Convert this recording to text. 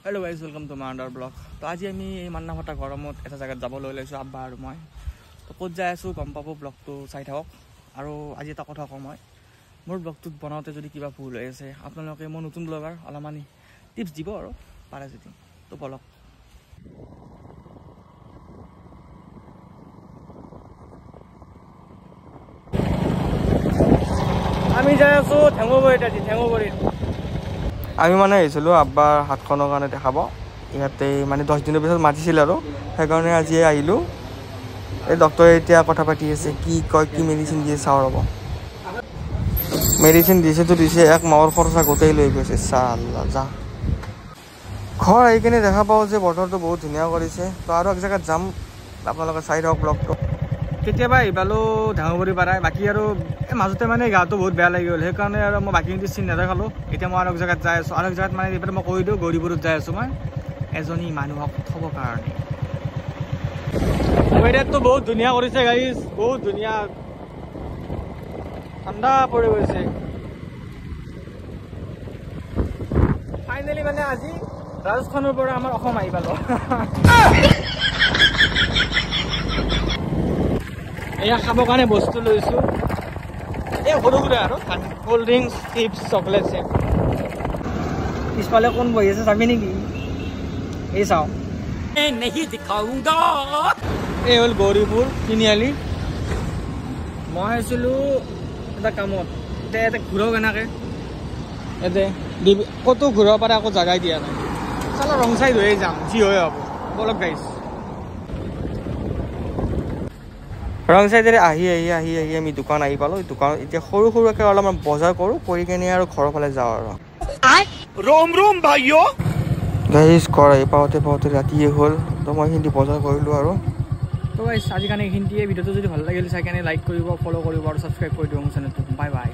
Hello guys welcome to my under blog. तो आज आम मान्ना फटा गरमत एट जगह जब লৈছো आब्बा और मैं। तो कत जाए आसो गम पा ब्लग तो चाई थक। और आज एट कथा कौ मैं मोर ब्लग बनाते जो क्या भूल हो अपने मैं नतुन ब्लगार अलमान टिप्स दी और पारे जी तो ब्लग आमी जाई आसो ঠেঙুবৰীত আজি ঠেঙুবৰীত আমি মানে আহিছিলোঁ আব্বাৰ হাতখনৰ কাৰণে দেখাব ইয়াতে মানে 10 দিনৰ পিছত মাতিছিল আৰু সেইকাৰণে আজি আহিলোঁ। এই ডক্টৰে এতিয়া কথা পাতি আছে কি কয় কি মেডিচিন দিয়ে চাও ৰব। মেডিচিন দিছে তো দিছে এক মাহৰ খৰচা গোটেই লৈ গৈছে সাল্লা যা। ঘৰ আহি কিনে দেখা পাওঁ যে বতৰটো বহুত ধুনীয়া কৰিছে। তো আৰু এক জেগাত যাম আপোনালোকে চাই থাকক ব্লগটো। কেতিয়াবা এইবালো ঢাঙুবৰী পাৰাই বাকী আৰু মাজতে মানে গাটো বহুত বেয়া লাগি গ'ল সেইকাৰণে আৰু মই বাকী চিন নেদেখালোঁ। এতিয়া মই আৰু এক জেগাত যাই আছোঁ আৰু এক জেগাত মানে এইবাৰ মই কৈ দিওঁ গৌৰীপুৰত যাই আছোঁ মই এজনী মানুহক থ'বৰ কাৰণে। ৱেডাৰটো বহুত ধুনীয়া কৰিছে গাইজ, বহুত ধুনীয়া ঠাণ্ডা পৰি গৈছে। ফাইনেলি মানে আজি ৰাজস্থানৰ পৰা আমাৰ অসম আহি পালোঁ। এয়া খাবৰ কাৰণে বস্তু লৈছোঁ এই সৰু সুৰা আৰু কোল্ড ড্ৰিংকছ চিপছ চকলেট চেপ। পিছফালে কোন বহি আছে চাবি নেকি? এই চাওঁ এই হ'ল গৌৰীপুৰ তিনিআলি। মই আহিছিলোঁ এটা কামত এতিয়া ইয়াতে ঘূৰাও কেনেকৈ ইয়াতে ক'তো ঘূৰাব পাৰে আকৌ জাগাই দিয়া নাই। চালা ৰং চাইড হৈয়ে যাম যি হয় হ'ব বলক গাইছ। ৰং চাইডেৰে আহি আমি দোকান আহি পালোঁ। দোকানত এতিয়া সৰু সৰুকৈ অলপমান বজাৰ কৰোঁ কৰি কিনে আৰু ঘৰৰ ফালে যাওঁ আৰু ৰোম ভাইও গাইছ। ঘৰ আহি পাওঁতে ৰাতিয়ে হ'ল। তো মই এইখিনি বজাৰ কৰিলোঁ আৰু তো গাইছ আজি কাৰণে এইখিনিয়ে। ভিডিঅ'টো যদি ভাল লাগিল চাই কেনে লাইক কৰিব ফ'ল' কৰিব আৰু ছাবস্ক্ৰাইব কৰি দিব মোৰ চেনেলটো। Bye bye.